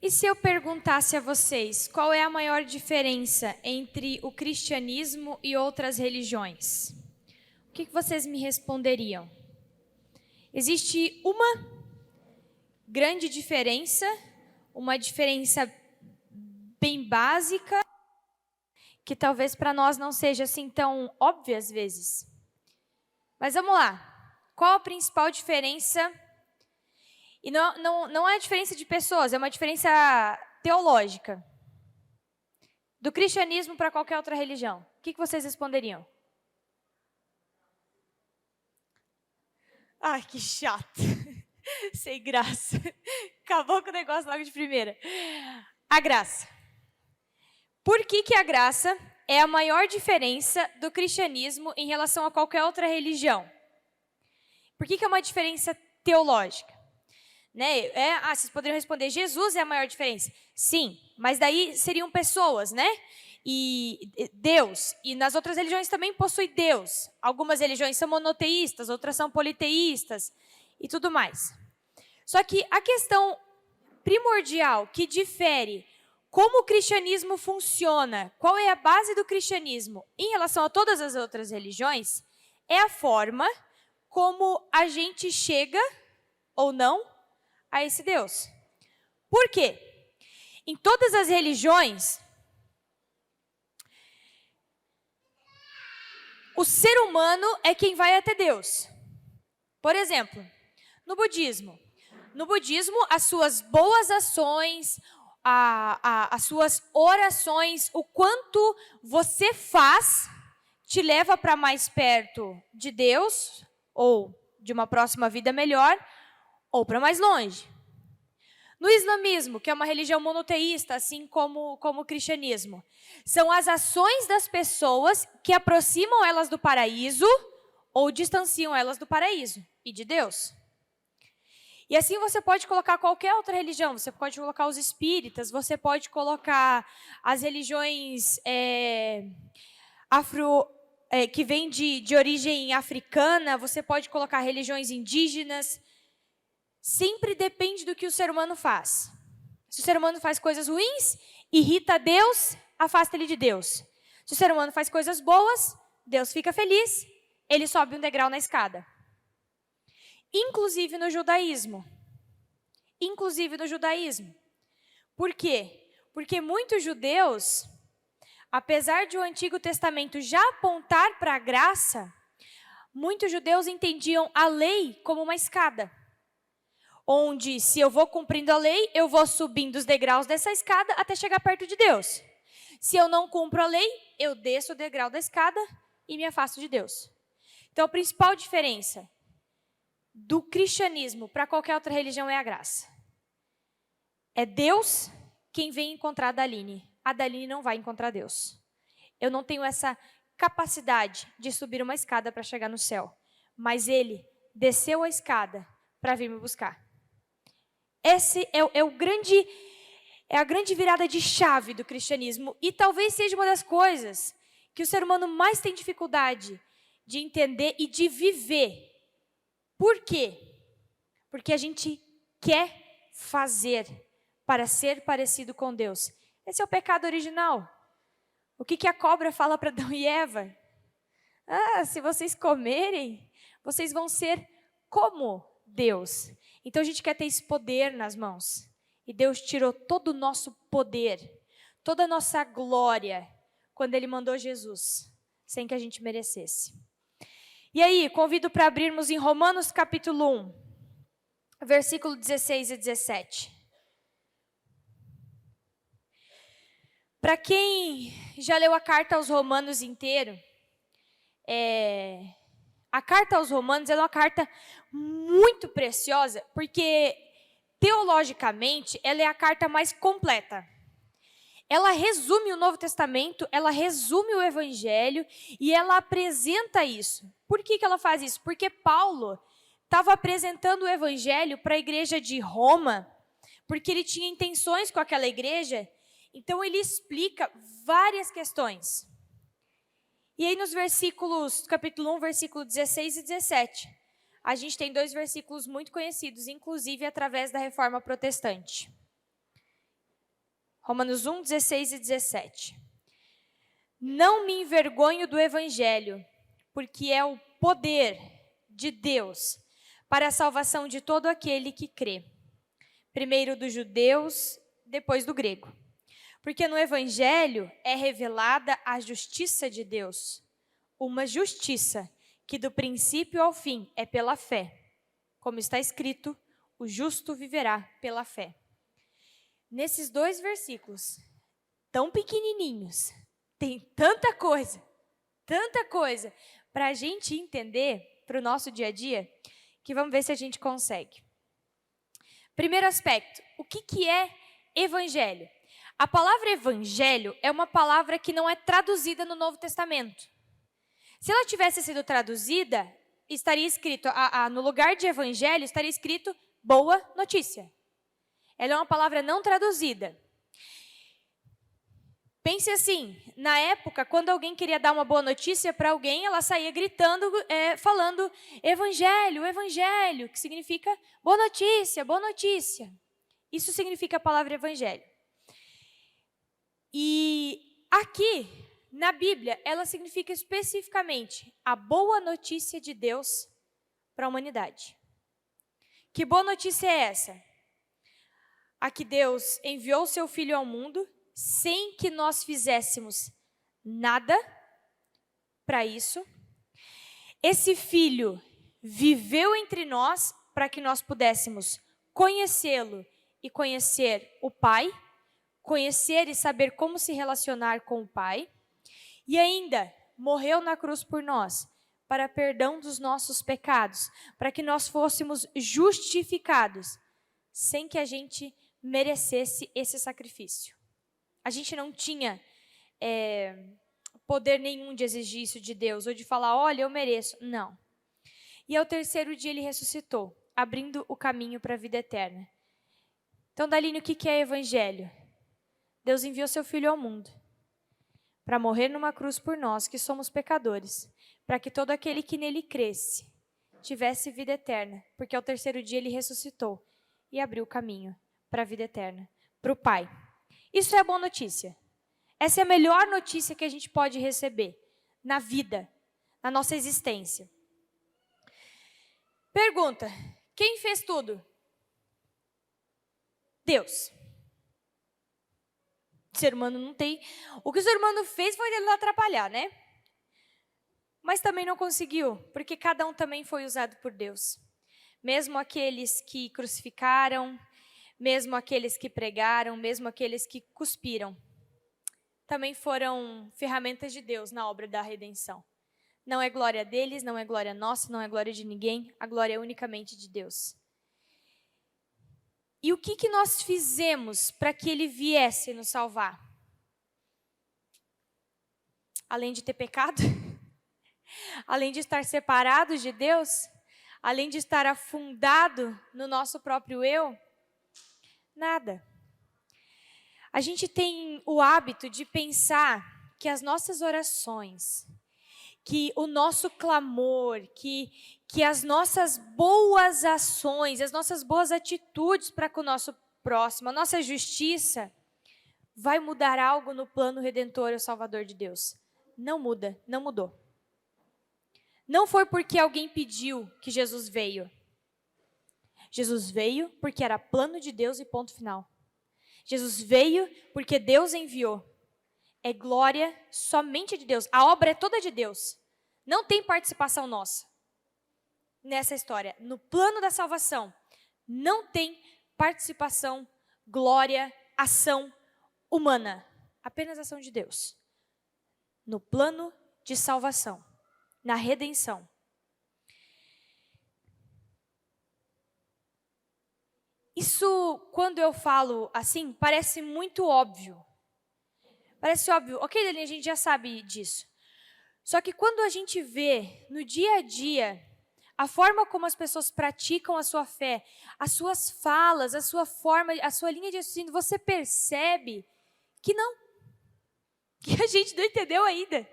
E se eu perguntasse a vocês qual é a maior diferença entre o cristianismo e outras religiões? O que vocês me responderiam? Existe uma grande diferença, uma diferença bem básica, que talvez para nós não seja assim tão óbvia às vezes. Mas vamos lá. Qual a principal diferença? E não é a diferença de pessoas, é uma diferença teológica. Do cristianismo para qualquer outra religião. O que vocês responderiam? Ai, que chato. Sem graça. Acabou com o negócio logo de primeira. A graça. Por que a graça é a maior diferença do cristianismo em relação a qualquer outra religião? Por que é uma diferença teológica? Né? Vocês poderiam responder, Jesus é a maior diferença. Sim, mas daí seriam pessoas, né? E Deus. E nas outras religiões também possui Deus. Algumas religiões são monoteístas, outras são politeístas e tudo mais. Só que a questão primordial que difere como o cristianismo funciona, qual é a base do cristianismo em relação a todas as outras religiões, é a forma como a gente chega ou não a esse Deus. Por quê? Em todas as religiões, o ser humano é quem vai até Deus. Por exemplo, no budismo. No budismo, as suas boas ações, as suas orações, o quanto você faz, te leva para mais perto de Deus, ou de uma próxima vida melhor, ou para mais longe. No islamismo, que é uma religião monoteísta, assim como o cristianismo, são as ações das pessoas que aproximam elas do paraíso ou distanciam elas do paraíso e de Deus. E assim você pode colocar qualquer outra religião, você pode colocar os espíritas, você pode colocar as religiões que vêm de origem africana, você pode colocar religiões indígenas. Sempre depende do que o ser humano faz. Se o ser humano faz coisas ruins, irrita Deus, afasta ele de Deus. Se o ser humano faz coisas boas, Deus fica feliz, ele sobe um degrau na escada. Inclusive no judaísmo. Por quê? Porque muitos judeus, apesar de o Antigo Testamento já apontar para a graça, muitos judeus entendiam a lei como uma escada. Onde, se eu vou cumprindo a lei, eu vou subindo os degraus dessa escada até chegar perto de Deus. Se eu não cumpro a lei, eu desço o degrau da escada e me afasto de Deus. Então, a principal diferença do cristianismo para qualquer outra religião é a graça. É Deus quem vem encontrar a Daline. A Daline não vai encontrar Deus. Eu não tenho essa capacidade de subir uma escada para chegar no céu. Mas Ele desceu a escada para vir me buscar. Esse é a grande virada de chave do cristianismo. E talvez seja uma das coisas que o ser humano mais tem dificuldade de entender e de viver. Por quê? Porque a gente quer fazer para ser parecido com Deus. Esse é o pecado original. O que a cobra fala para Adão e Eva? Se vocês comerem, vocês vão ser como Deus. Então a gente quer ter esse poder nas mãos. E Deus tirou todo o nosso poder, toda a nossa glória, quando Ele mandou Jesus, sem que a gente merecesse. E aí, convido para abrirmos em Romanos capítulo 1, versículo 16 e 17. Para quem já leu a carta aos Romanos inteiro, a carta aos Romanos é uma carta muito preciosa, porque teologicamente ela é a carta mais completa. Ela resume o Novo Testamento, ela resume o Evangelho e ela apresenta isso. Por que ela faz isso? Porque Paulo estava apresentando o Evangelho para a igreja de Roma, porque ele tinha intenções com aquela igreja, então ele explica várias questões. E aí nos versículos, capítulo 1, versículo 16 e 17, a gente tem dois versículos muito conhecidos, inclusive através da Reforma Protestante. Romanos 1, 16 e 17. Não me envergonho do evangelho, porque é o poder de Deus para a salvação de todo aquele que crê. Primeiro dos judeus, depois do grego. Porque no evangelho é revelada a justiça de Deus. Uma justiça que do princípio ao fim é pela fé. Como está escrito, o justo viverá pela fé. Nesses 2 versículos, tão pequenininhos, tem tanta coisa para a gente entender para o nosso dia a dia, que vamos ver se a gente consegue. Primeiro aspecto, o que é evangelho? A palavra evangelho é uma palavra que não é traduzida no Novo Testamento. Se ela tivesse sido traduzida, estaria escrito, no lugar de evangelho, estaria escrito boa notícia. Ela é uma palavra não traduzida. Pense assim, na época, quando alguém queria dar uma boa notícia para alguém, ela saía gritando, falando evangelho, evangelho, que significa boa notícia, boa notícia. Isso significa a palavra evangelho. E aqui, na Bíblia, ela significa especificamente a boa notícia de Deus para a humanidade. Que boa notícia é essa? A que Deus enviou seu Filho ao mundo sem que nós fizéssemos nada para isso. Esse Filho viveu entre nós para que nós pudéssemos conhecê-lo e conhecer o Pai, conhecer e saber como se relacionar com o Pai, e ainda morreu na cruz por nós, para perdão dos nossos pecados, para que nós fôssemos justificados, sem que a gente merecesse esse sacrifício. A gente não tinha poder nenhum de exigir isso de Deus, ou de falar, olha, eu mereço. Não. E ao 3º dia ele ressuscitou, abrindo o caminho para a vida eterna. Então, Daline, o que é evangelho? Deus enviou seu Filho ao mundo para morrer numa cruz por nós, que somos pecadores, para que todo aquele que nele cresce tivesse vida eterna, porque ao 3º dia ele ressuscitou e abriu o caminho para a vida eterna, para o Pai. Isso é boa notícia. Essa é a melhor notícia que a gente pode receber na vida, na nossa existência. Pergunta: quem fez tudo? Deus. O ser humano não tem. O que o ser humano fez foi ele não atrapalhar, né? Mas também não conseguiu, porque cada um também foi usado por Deus. Mesmo aqueles que crucificaram, mesmo aqueles que pregaram, mesmo aqueles que cuspiram, também foram ferramentas de Deus na obra da redenção. Não é glória deles, não é glória nossa, não é glória de ninguém, a glória é unicamente de Deus. E o que nós fizemos para que Ele viesse nos salvar? Além de ter pecado, além de estar separados de Deus, além de estar afundado no nosso próprio eu, nada. A gente tem o hábito de pensar que as nossas orações, que o nosso clamor, que as nossas boas ações, as nossas boas atitudes para com o nosso próximo, a nossa justiça, vai mudar algo no plano redentor e salvador de Deus. Não muda, não mudou. Não foi porque alguém pediu que Jesus veio. Jesus veio porque era plano de Deus e ponto final. Jesus veio porque Deus enviou. É glória somente de Deus. A obra é toda de Deus. Não tem participação nossa nessa história. No plano da salvação, não tem participação, glória, ação humana. Apenas ação de Deus. No plano de salvação, na redenção. Isso, quando eu falo assim, parece muito óbvio. Parece óbvio. Ok, Daline, a gente já sabe disso. Só que quando a gente vê no dia a dia a forma como as pessoas praticam a sua fé, as suas falas, a sua forma, a sua linha de raciocínio, você percebe que não. Que a gente não entendeu ainda.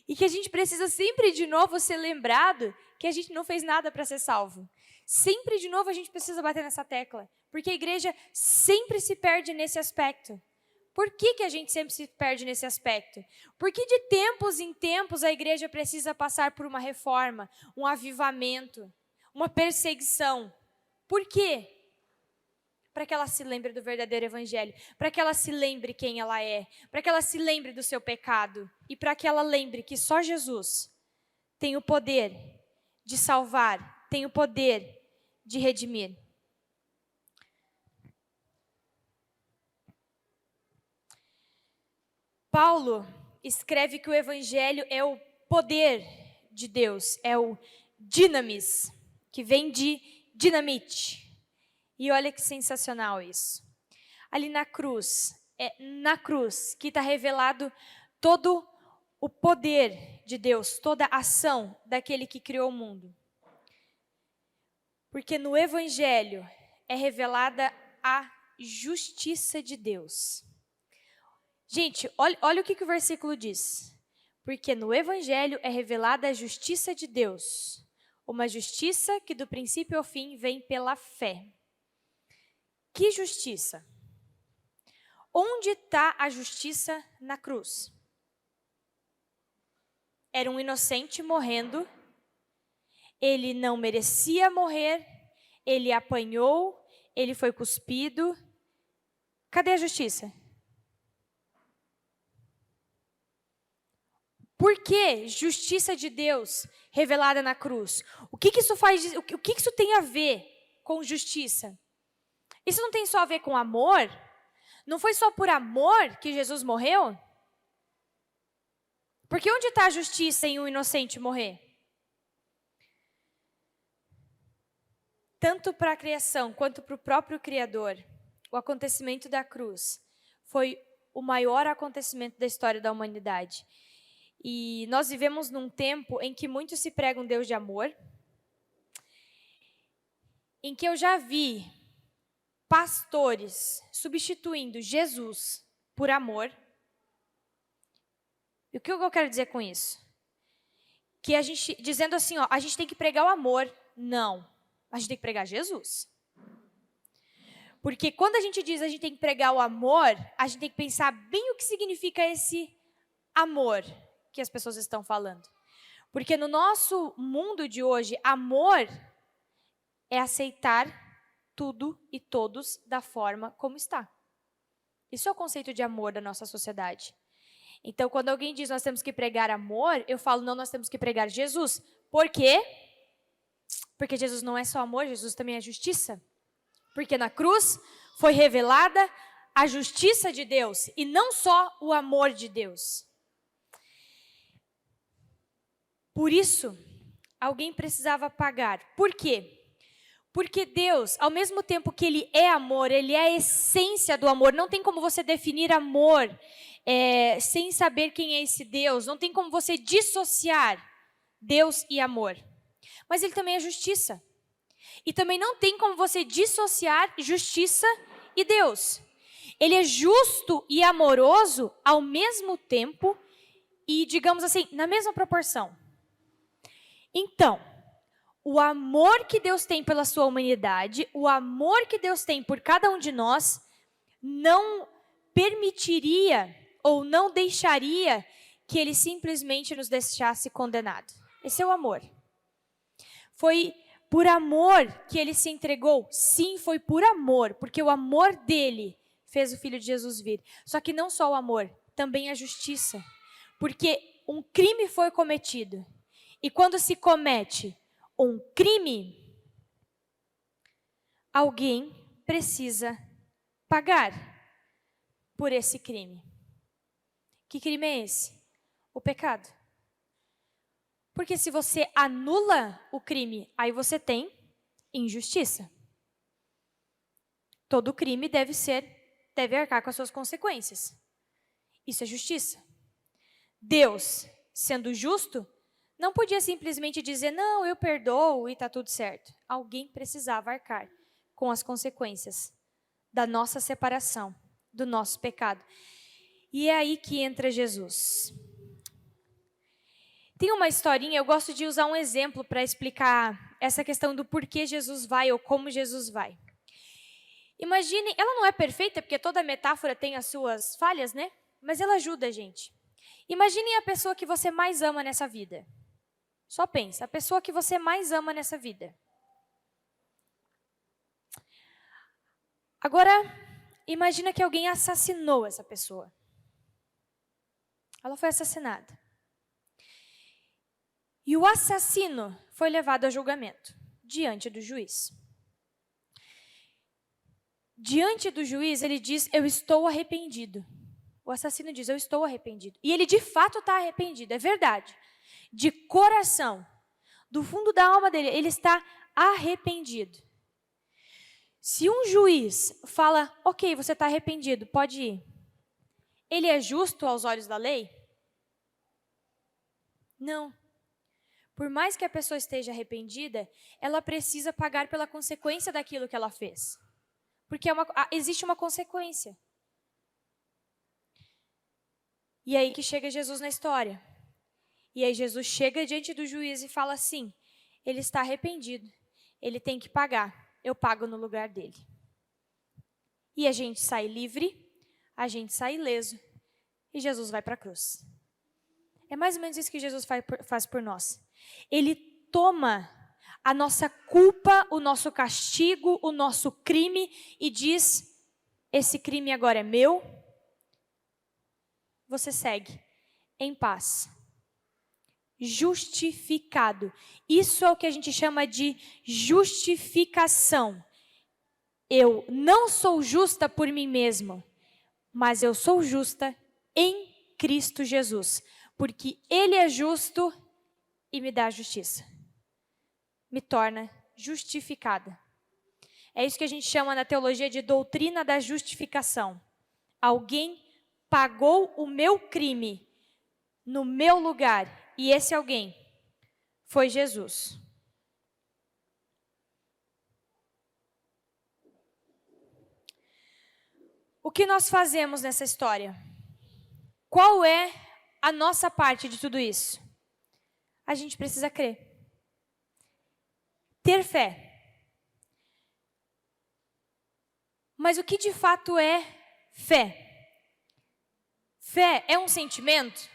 E que a gente precisa sempre de novo ser lembrado que a gente não fez nada para ser salvo. Sempre de novo a gente precisa bater nessa tecla. Porque a igreja sempre se perde nesse aspecto. Por que a gente sempre se perde nesse aspecto? Porque de tempos em tempos a igreja precisa passar por uma reforma, um avivamento, uma perseguição. Por quê? Para que ela se lembre do verdadeiro evangelho, para que ela se lembre quem ela é, para que ela se lembre do seu pecado e para que ela lembre que só Jesus tem o poder de salvar, tem o poder de redimir. Paulo escreve que o evangelho é o poder de Deus, é o dinamis, que vem de dinamite. E olha que sensacional isso. Ali na cruz, é na cruz que está revelado todo o poder de Deus, toda a ação daquele que criou o mundo. Porque no evangelho é revelada a justiça de Deus. Gente, olha o que o versículo diz. Porque no evangelho é revelada a justiça de Deus. Uma justiça que do princípio ao fim vem pela fé. Que justiça? Onde está a justiça na cruz? Era um inocente morrendo. Ele não merecia morrer. Ele apanhou. Ele foi cuspido. Cadê a justiça? Por que justiça de Deus revelada na cruz? O que isso faz? O que isso tem a ver com justiça? Isso não tem só a ver com amor? Não foi só por amor que Jesus morreu? Porque onde está a justiça em um inocente morrer? Tanto para a criação quanto para o próprio Criador, o acontecimento da cruz foi o maior acontecimento da história da humanidade. E nós vivemos num tempo em que muitos se pregam Deus de amor, em que eu já vi pastores substituindo Jesus por amor. E o que eu quero dizer com isso? Que a gente, dizendo assim, ó, a gente tem que pregar o amor. Não, a gente tem que pregar Jesus. Porque quando a gente diz a gente tem que pregar o amor, a gente tem que pensar bem o que significa esse amor que as pessoas estão falando. Porque no nosso mundo de hoje, amor é aceitar tudo e todos da forma como está. Isso é o conceito de amor da nossa sociedade. Então, quando alguém diz nós temos que pregar amor, eu falo, não, nós temos que pregar Jesus. Por quê? Porque Jesus não é só amor, Jesus também é justiça. Porque na cruz foi revelada a justiça de Deus e não só o amor de Deus. Por isso, alguém precisava pagar. Por quê? Porque Deus, ao mesmo tempo que Ele é amor, Ele é a essência do amor. Não tem como você definir amor sem saber quem é esse Deus. Não tem como você dissociar Deus e amor. Mas Ele também é justiça. E também não tem como você dissociar justiça e Deus. Ele é justo e amoroso ao mesmo tempo e, digamos assim, na mesma proporção. Então, o amor que Deus tem pela sua humanidade, o amor que Deus tem por cada um de nós, não permitiria ou não deixaria que Ele simplesmente nos deixasse condenado. Esse é o amor. Foi por amor que Ele se entregou? Sim, foi por amor, porque o amor dele fez o Filho de Jesus vir. Só que não só o amor, também a justiça. Porque um crime foi cometido. E quando se comete um crime, alguém precisa pagar por esse crime. Que crime é esse? O pecado. Porque se você anula o crime, aí você tem injustiça. Todo crime deve arcar com as suas consequências. Isso é justiça. Deus, sendo justo, não podia simplesmente dizer, não, eu perdoo e está tudo certo. Alguém precisava arcar com as consequências da nossa separação, do nosso pecado. E é aí que entra Jesus. Tem uma historinha, eu gosto de usar um exemplo para explicar essa questão do porquê Jesus vai ou como Jesus vai. Imagine, ela não é perfeita, porque toda metáfora tem as suas falhas, né? Mas ela ajuda a gente. Imagine a pessoa que você mais ama nessa vida. Só pensa, a pessoa que você mais ama nessa vida. Agora, imagina que alguém assassinou essa pessoa. Ela foi assassinada. E o assassino foi levado a julgamento, diante do juiz. Diante do juiz, ele diz, eu estou arrependido. O assassino diz, eu estou arrependido. E ele de fato está arrependido, é verdade. De coração, do fundo da alma dele, ele está arrependido. Se um juiz fala, ok, você está arrependido, pode ir. Ele é justo aos olhos da lei? Não. Por mais que a pessoa esteja arrependida, ela precisa pagar pela consequência daquilo que ela fez. Porque existe uma consequência. E aí que chega Jesus na história. E aí Jesus chega diante do juiz e fala assim, ele está arrependido, ele tem que pagar, eu pago no lugar dele. E a gente sai livre, a gente sai ileso, e Jesus vai para a cruz. É mais ou menos isso que Jesus faz por nós. Ele toma a nossa culpa, o nosso castigo, o nosso crime e diz, esse crime agora é meu, você segue em paz. Justificado. Isso é o que a gente chama de justificação. Eu não sou justa por mim mesma, mas eu sou justa em Cristo Jesus, porque Ele é justo e me dá justiça. Me torna justificada. É isso que a gente chama na teologia de doutrina da justificação. Alguém pagou o meu crime no meu lugar, e esse alguém foi Jesus. O que nós fazemos nessa história? Qual é a nossa parte de tudo isso? A gente precisa crer. Ter fé. Mas o que de fato é fé? Fé é um sentimento?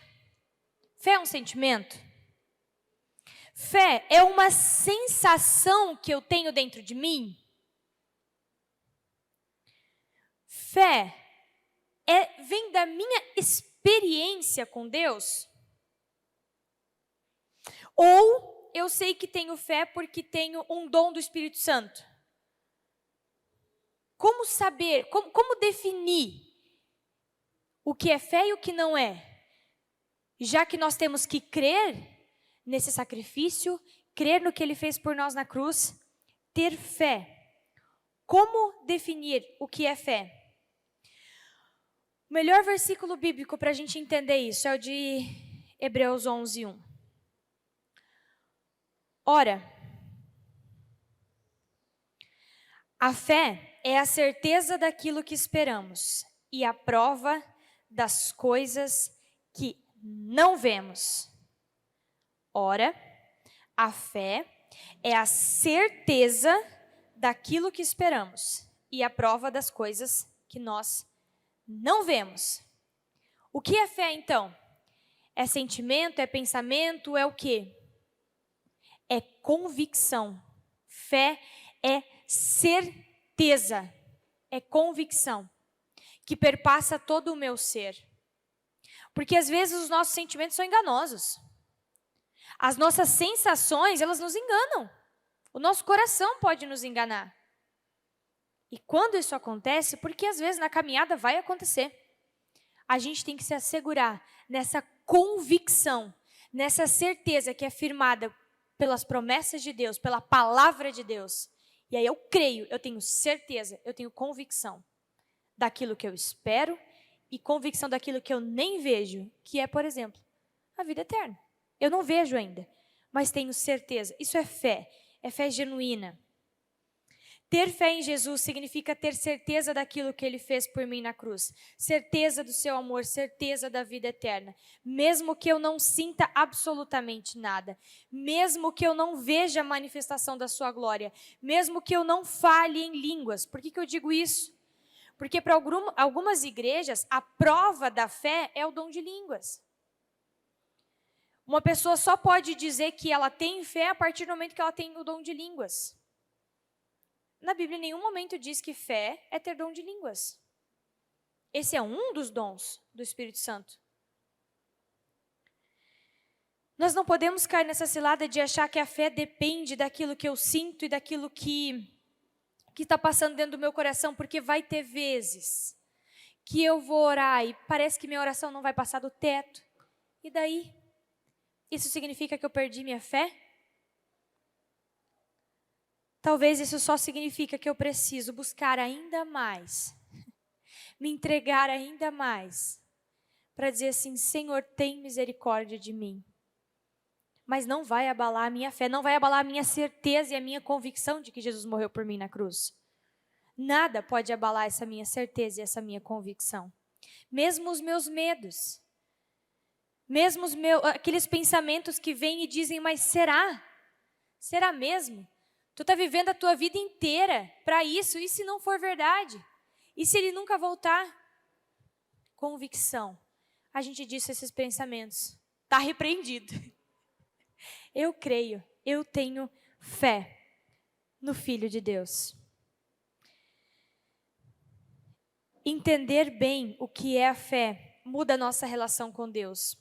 Fé é um sentimento? Fé é uma sensação que eu tenho dentro de mim? Fé vem da minha experiência com Deus? Ou eu sei que tenho fé porque tenho um dom do Espírito Santo? Como saber, como definir o que é fé e o que não é? Já que nós temos que crer nesse sacrifício, crer no que Ele fez por nós na cruz, ter fé. Como definir o que é fé? O melhor versículo bíblico para a gente entender isso é o de Hebreus 11:1. Ora, a fé é a certeza daquilo que esperamos e a prova das coisas que não vemos. Ora, a fé é a certeza daquilo que esperamos e a prova das coisas que nós não vemos. O que é fé, então? É sentimento, é pensamento, é o quê? É convicção. Fé é certeza, é convicção, que perpassa todo o meu ser. Porque às vezes os nossos sentimentos são enganosos. As nossas sensações, elas nos enganam. O nosso coração pode nos enganar. E quando isso acontece, porque às vezes na caminhada vai acontecer, a gente tem que se assegurar nessa convicção, nessa certeza que é firmada pelas promessas de Deus, pela palavra de Deus. E aí eu creio, eu tenho certeza, eu tenho convicção daquilo que eu espero e convicção daquilo que eu nem vejo, que é, por exemplo, a vida eterna. Eu não vejo ainda, mas tenho certeza. Isso é fé genuína. Ter fé em Jesus significa ter certeza daquilo que Ele fez por mim na cruz. Certeza do seu amor, certeza da vida eterna. Mesmo que eu não sinta absolutamente nada. Mesmo que eu não veja a manifestação da sua glória. Mesmo que eu não fale em línguas. Por que eu digo isso? Porque para algumas igrejas, a prova da fé é o dom de línguas. Uma pessoa só pode dizer que ela tem fé a partir do momento que ela tem o dom de línguas. Na Bíblia, em nenhum momento diz que fé é ter dom de línguas. Esse é um dos dons do Espírito Santo. Nós não podemos cair nessa cilada de achar que a fé depende daquilo que eu sinto e daquilo que está passando dentro do meu coração, porque vai ter vezes que eu vou orar e parece que minha oração não vai passar do teto. E daí? Isso significa que eu perdi minha fé? Talvez isso só significa que eu preciso buscar ainda mais, me entregar ainda mais, para dizer assim, Senhor, tem misericórdia de mim. Mas não vai abalar a minha fé, não vai abalar a minha certeza e a minha convicção de que Jesus morreu por mim na cruz. Nada pode abalar essa minha certeza e essa minha convicção. Mesmo os meus medos, mesmo aqueles pensamentos que vêm e dizem, mas será? Será mesmo? Tu está vivendo a tua vida inteira para isso, e se não for verdade? E se ele nunca voltar? Convicção. A gente disse esses pensamentos. Está repreendido. Eu creio, eu tenho fé no Filho de Deus. Entender bem o que é a fé muda a nossa relação com Deus.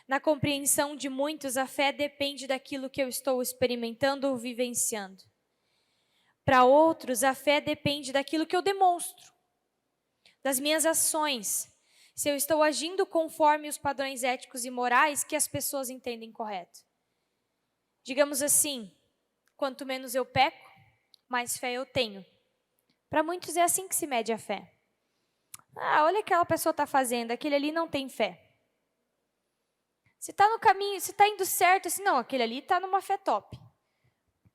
Na compreensão de muitos, a fé depende daquilo que eu estou experimentando ou vivenciando. Para outros, a fé depende daquilo que eu demonstro, das minhas ações. Se eu estou agindo conforme os padrões éticos e morais que as pessoas entendem correto. Digamos assim, quanto menos eu peco, mais fé eu tenho. Para muitos é assim que se mede a fé. Olha o que aquela pessoa está fazendo, aquele ali não tem fé. Se está no caminho, se está indo certo, assim, não, aquele ali está numa fé top.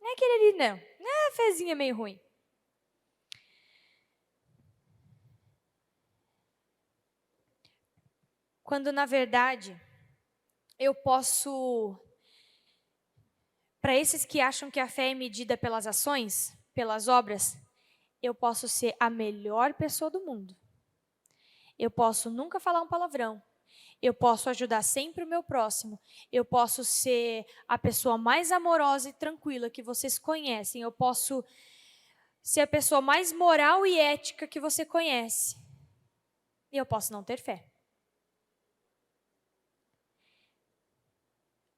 Não é aquele ali, não. Não é a fezinha meio ruim. Quando, na verdade, eu posso... Para esses que acham que a fé é medida pelas ações, pelas obras, eu posso ser a melhor pessoa do mundo. Eu posso nunca falar um palavrão. Eu posso ajudar sempre o meu próximo. Eu posso ser a pessoa mais amorosa e tranquila que vocês conhecem. Eu posso ser a pessoa mais moral e ética que você conhece. E eu posso não ter fé.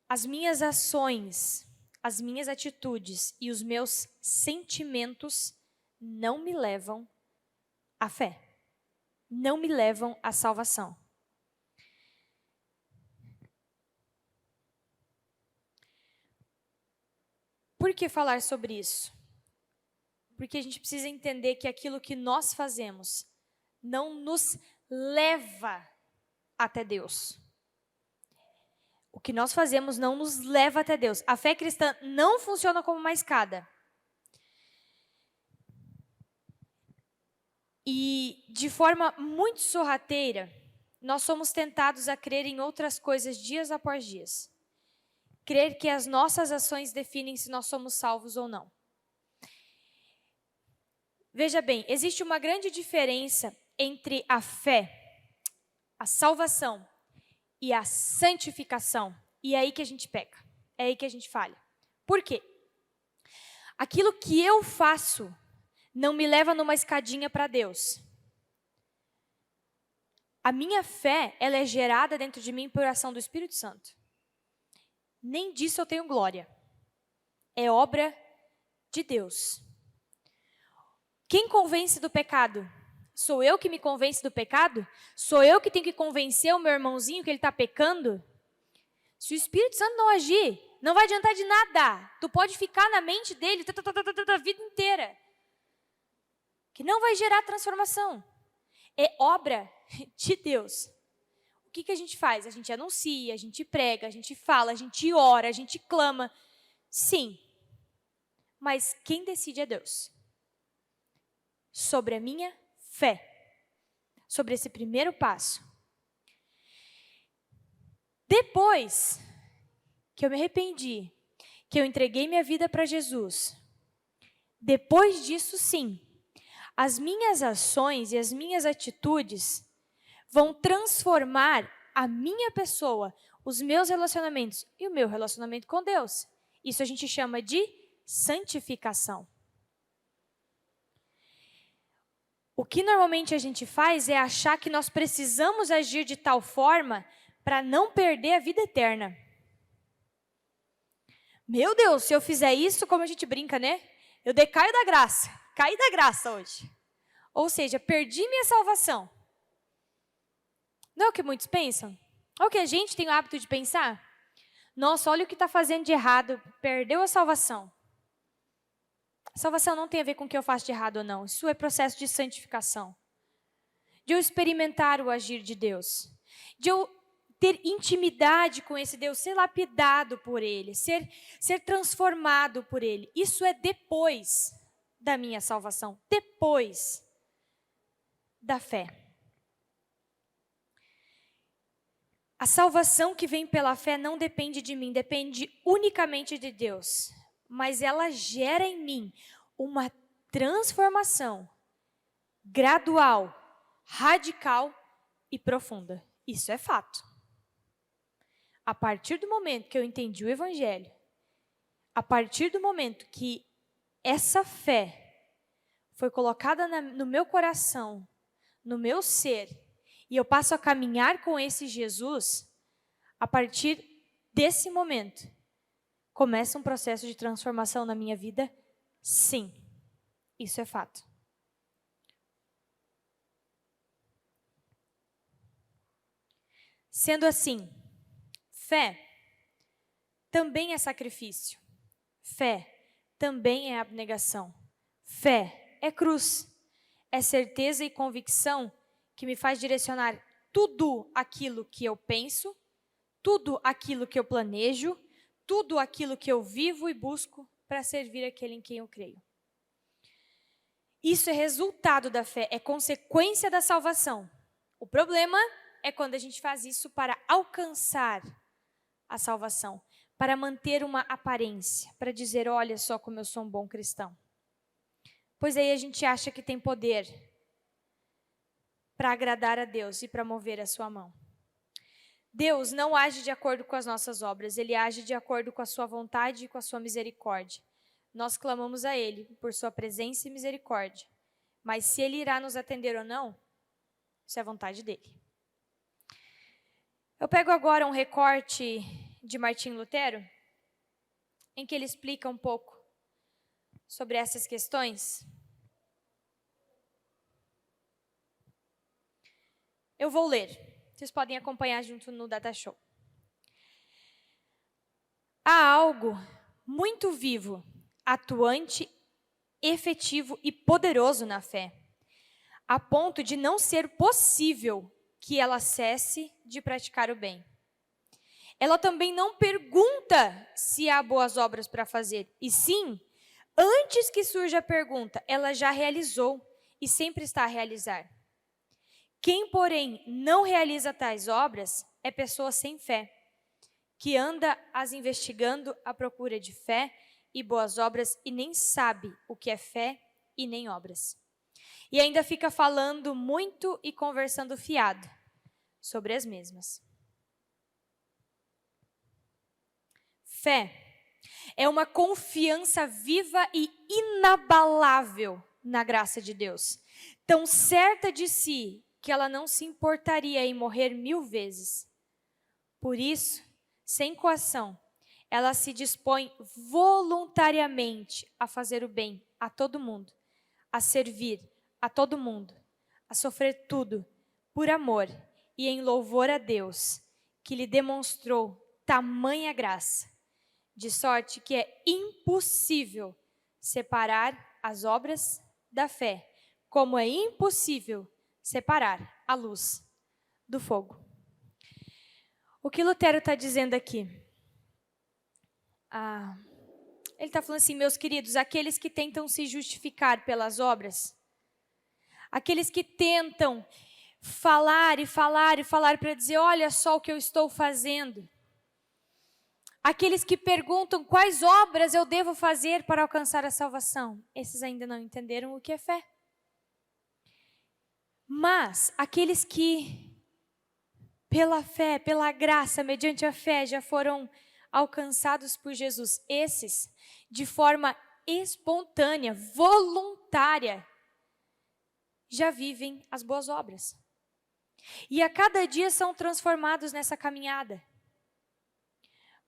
As minhas ações, as minhas atitudes e os meus sentimentos não me levam à fé. Não me levam à salvação. Por que falar sobre isso? Porque a gente precisa entender que aquilo que nós fazemos não nos leva até Deus. O que nós fazemos não nos leva até Deus. A fé cristã não funciona como uma escada. E de forma muito sorrateira, nós somos tentados a crer em outras coisas dias após dias. Crer que as nossas ações definem se nós somos salvos ou não. Veja bem, existe uma grande diferença entre a fé, a salvação e a santificação. E é aí que a gente peca, é aí que a gente falha. Por quê? Aquilo que eu faço não me leva numa escadinha para Deus. A minha fé, ela é gerada dentro de mim por ação do Espírito Santo. Nem disso eu tenho glória. É obra de Deus. Quem convence do pecado? Sou eu que me convence do pecado? Sou eu que tenho que convencer o meu irmãozinho que ele está pecando? Se o Espírito Santo não agir, não vai adiantar de nada. Tu pode ficar na mente dele a vida inteira. Que não vai gerar transformação. É obra de Deus. O que a gente faz? A gente anuncia, a gente prega, a gente fala, a gente ora, a gente clama. Sim. Mas quem decide é Deus. sobre a minha fé, sobre esse primeiro passo. Depois que eu me arrependi, que eu entreguei minha vida para Jesus, depois disso sim, as minhas ações e as minhas atitudes vão transformar a minha pessoa, os meus relacionamentos e o meu relacionamento com Deus. Isso a gente chama de santificação. O que normalmente a gente faz é achar que nós precisamos agir de tal forma para não perder a vida eterna. Meu Deus, se eu fizer isso, como a gente brinca, né? Eu decaio da graça, caí da graça hoje. Ou seja, perdi minha salvação. Não é o que muitos pensam? É o que a gente tem o hábito de pensar? Nossa, olha o que está fazendo de errado, perdeu a salvação. A salvação não tem a ver com o que eu faço de errado ou não. Isso é processo de santificação. De eu experimentar o agir de Deus. De eu ter intimidade com esse Deus, ser lapidado por Ele, ser transformado por Ele. Isso é depois da minha salvação, depois da fé. A salvação que vem pela fé não depende de mim, depende unicamente de Deus. Mas ela gera em mim uma transformação gradual, radical e profunda. Isso é fato. A partir do momento que eu entendi o Evangelho, a partir do momento que essa fé foi colocada no meu coração, no meu ser, e eu passo a caminhar com esse Jesus, a partir desse momento, começa um processo de transformação na minha vida? Sim, isso é fato. Sendo assim, fé também é sacrifício. Fé também é abnegação. Fé é cruz. É certeza e convicção que me faz direcionar tudo aquilo que eu penso, tudo aquilo que eu planejo, tudo aquilo que eu vivo e busco para servir aquele em quem eu creio. Isso é resultado da fé, é consequência da salvação. O problema é quando a gente faz isso para alcançar a salvação, para manter uma aparência, para dizer, olha só como eu sou um bom cristão. Pois aí a gente acha que tem poder para agradar a Deus e para mover a sua mão. Deus não age de acordo com as nossas obras, Ele age de acordo com a sua vontade e com a sua misericórdia. Nós clamamos a Ele por sua presença e misericórdia. Mas se Ele irá nos atender ou não, isso é a vontade dEle. Eu pego agora um recorte de Martinho Lutero, em que ele explica um pouco sobre essas questões. Eu vou ler. Vocês podem acompanhar junto no Data Show. Há algo muito vivo, atuante, efetivo e poderoso na fé, a ponto de não ser possível que ela cesse de praticar o bem. Ela também não pergunta se há boas obras para fazer, e sim, antes que surja a pergunta, ela já realizou e sempre está a realizar. Quem, porém, não realiza tais obras é pessoa sem fé, que anda as investigando à procura de fé e boas obras e nem sabe o que é fé e nem obras. E ainda fica falando muito e conversando fiado sobre as mesmas. Fé é uma confiança viva e inabalável na graça de Deus, tão certa de si que ela não se importaria em morrer 1000 vezes. Por isso, sem coação, ela se dispõe voluntariamente a fazer o bem a todo mundo, a servir a todo mundo, a sofrer tudo por amor e em louvor a Deus, que lhe demonstrou tamanha graça, de sorte que é impossível separar as obras da fé, como é impossível separar a luz do fogo. O que Lutero está dizendo aqui? Ele está falando assim, meus queridos, aqueles que tentam se justificar pelas obras, aqueles que tentam falar e falar e falar para dizer, olha só o que eu estou fazendo. Aqueles que perguntam quais obras eu devo fazer para alcançar a salvação. Esses ainda não entenderam o que é fé. Mas aqueles que, pela fé, pela graça, mediante a fé, já foram alcançados por Jesus, esses, de forma espontânea, voluntária, já vivem as boas obras. E a cada dia são transformados nessa caminhada.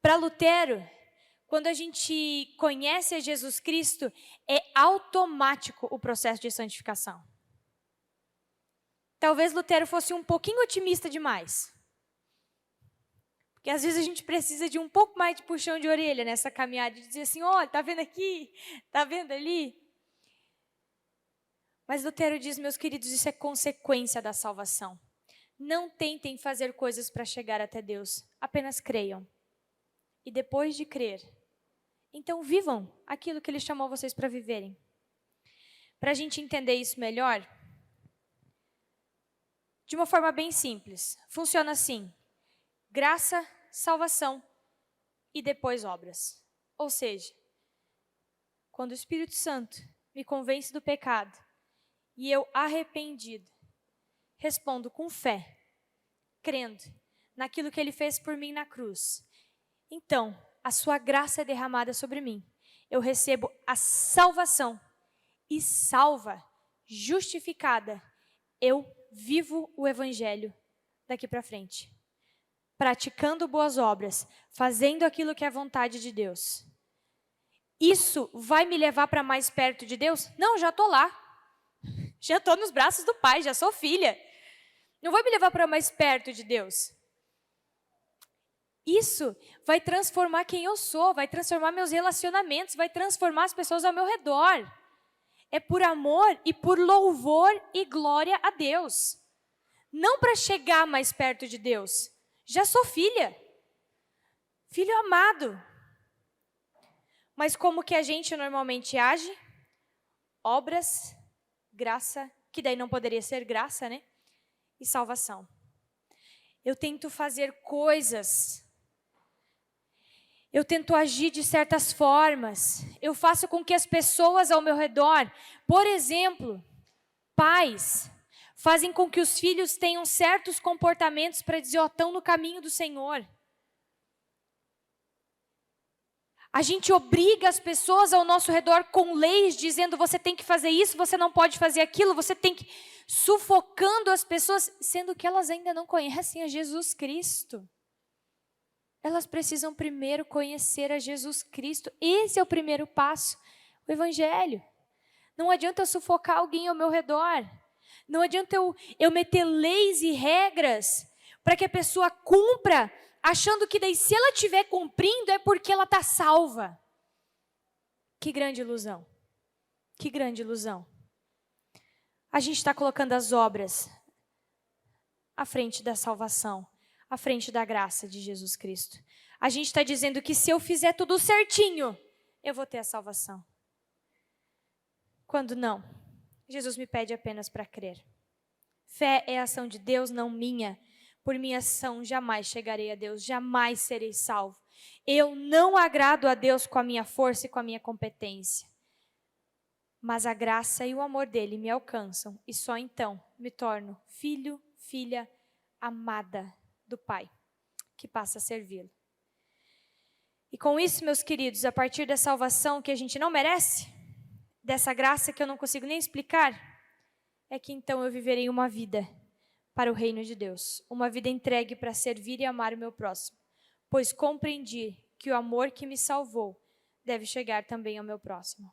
Para Lutero, quando a gente conhece a Jesus Cristo, é automático o processo de santificação. Talvez Lutero fosse um pouquinho otimista demais. Porque às vezes a gente precisa de um pouco mais de puxão de orelha nessa caminhada, de dizer assim, olha, tá vendo aqui? Tá vendo ali? Mas Lutero diz, meus queridos, isso é consequência da salvação. Não tentem fazer coisas para chegar até Deus, apenas creiam. E depois de crer, então vivam aquilo que Ele chamou vocês para viverem. Para a gente entender isso melhor, de uma forma bem simples, funciona assim: graça, salvação e depois obras. Ou seja, quando o Espírito Santo me convence do pecado e eu, arrependido, respondo com fé, crendo naquilo que Ele fez por mim na cruz, então, a sua graça é derramada sobre mim. Eu recebo a salvação e salva, justificada, eu vivo o evangelho daqui para frente. Praticando boas obras, fazendo aquilo que é a vontade de Deus. Isso vai me levar para mais perto de Deus? Não, já estou lá. Já estou nos braços do Pai, já sou filha. Não vai me levar para mais perto de Deus. Isso vai transformar quem eu sou, vai transformar meus relacionamentos, vai transformar as pessoas ao meu redor. É por amor e por louvor e glória a Deus. Não para chegar mais perto de Deus. Já sou filha. Filho amado. Mas como que a gente normalmente age? Obras, graça, que daí não poderia ser graça, né? E salvação. Eu tento fazer coisas. Eu tento agir de certas formas. Eu faço com que as pessoas ao meu redor, por exemplo, pais, fazem com que os filhos tenham certos comportamentos para dizer, ó, estão no caminho do Senhor. A gente obriga as pessoas ao nosso redor com leis, dizendo, você tem que fazer isso, você não pode fazer aquilo, você tem que... Sufocando as pessoas, sendo que elas ainda não conhecem a Jesus Cristo. Elas precisam primeiro conhecer a Jesus Cristo. Esse é o primeiro passo, o Evangelho. Não adianta eu sufocar alguém ao meu redor. Não adianta eu meter leis e regras para que a pessoa cumpra, achando que daí se ela estiver cumprindo é porque ela está salva. Que grande ilusão. Que grande ilusão. A gente está colocando as obras à frente da salvação. À frente da graça de Jesus Cristo. A gente está dizendo que se eu fizer tudo certinho, eu vou ter a salvação. Quando não, Jesus me pede apenas para crer. Fé é a ação de Deus, não minha. Por minha ação jamais chegarei a Deus, jamais serei salvo. Eu não agrado a Deus com a minha força e com a minha competência. Mas a graça e o amor dele me alcançam e só então me torno filho, filha amada do Pai, que passa a servi-lo. E com isso, meus queridos, a partir da salvação que a gente não merece, dessa graça que eu não consigo nem explicar, é que então eu viverei uma vida para o reino de Deus, uma vida entregue para servir e amar o meu próximo, pois compreendi que o amor que me salvou deve chegar também ao meu próximo.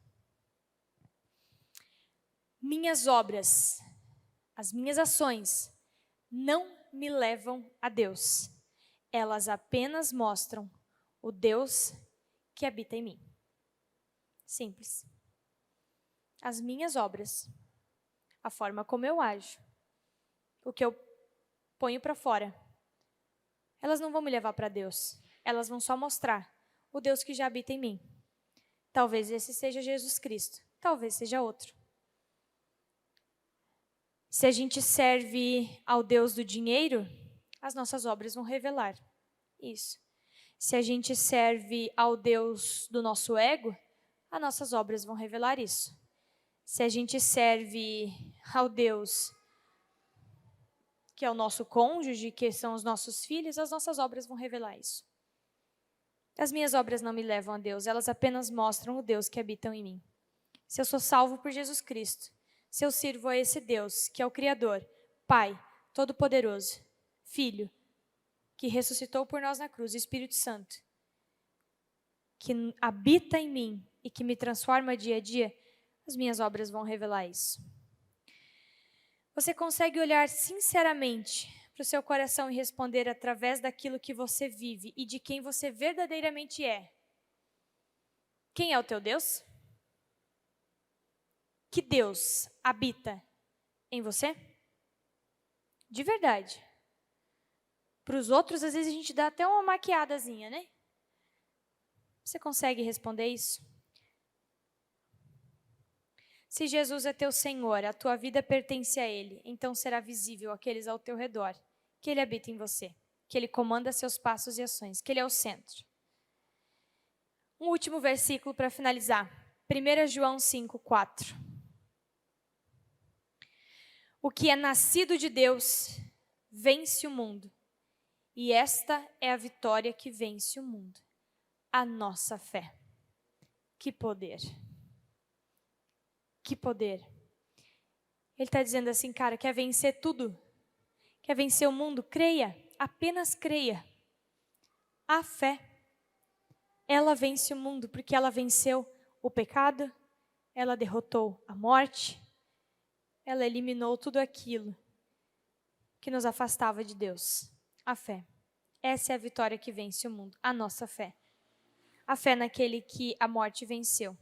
Minhas obras, as minhas ações, não me levam a Deus. Elas apenas mostram o Deus que habita em mim. Simples. As minhas obras, a forma como eu ajo, o que eu ponho para fora, elas não vão me levar para Deus. Elas vão só mostrar o Deus que já habita em mim. Talvez esse seja Jesus Cristo, talvez seja outro. Se a gente serve ao Deus do dinheiro, as nossas obras vão revelar isso. Se a gente serve ao Deus do nosso ego, as nossas obras vão revelar isso. Se a gente serve ao Deus que é o nosso cônjuge, que são os nossos filhos, as nossas obras vão revelar isso. As minhas obras não me levam a Deus, elas apenas mostram o Deus que habita em mim. Se eu sou salvo por Jesus Cristo, se eu sirvo a esse Deus, que é o Criador, Pai, Todo-Poderoso, Filho, que ressuscitou por nós na cruz, Espírito Santo, que habita em mim e que me transforma dia a dia, as minhas obras vão revelar isso. Você consegue olhar sinceramente para o seu coração e responder através daquilo que você vive e de quem você verdadeiramente é? Quem é o teu Deus? Que Deus habita em você? De verdade. Para os outros, às vezes a gente dá até uma maquiadazinha, né? Você consegue responder isso? Se Jesus é teu Senhor, a tua vida pertence a Ele, então será visível àqueles ao teu redor que Ele habita em você, que Ele comanda seus passos e ações, que Ele é o centro. Um último versículo para finalizar. 1 João 5:4. O que é nascido de Deus vence o mundo, e esta é a vitória que vence o mundo, a nossa fé. Que poder! Que poder! Ele está dizendo assim, cara, quer vencer tudo? Quer vencer o mundo? Creia, apenas creia. A fé, ela vence o mundo, porque ela venceu o pecado, ela derrotou a morte, ela eliminou tudo aquilo que nos afastava de Deus. A fé. Essa é a vitória que vence o mundo, a nossa fé. A fé naquele que a morte venceu.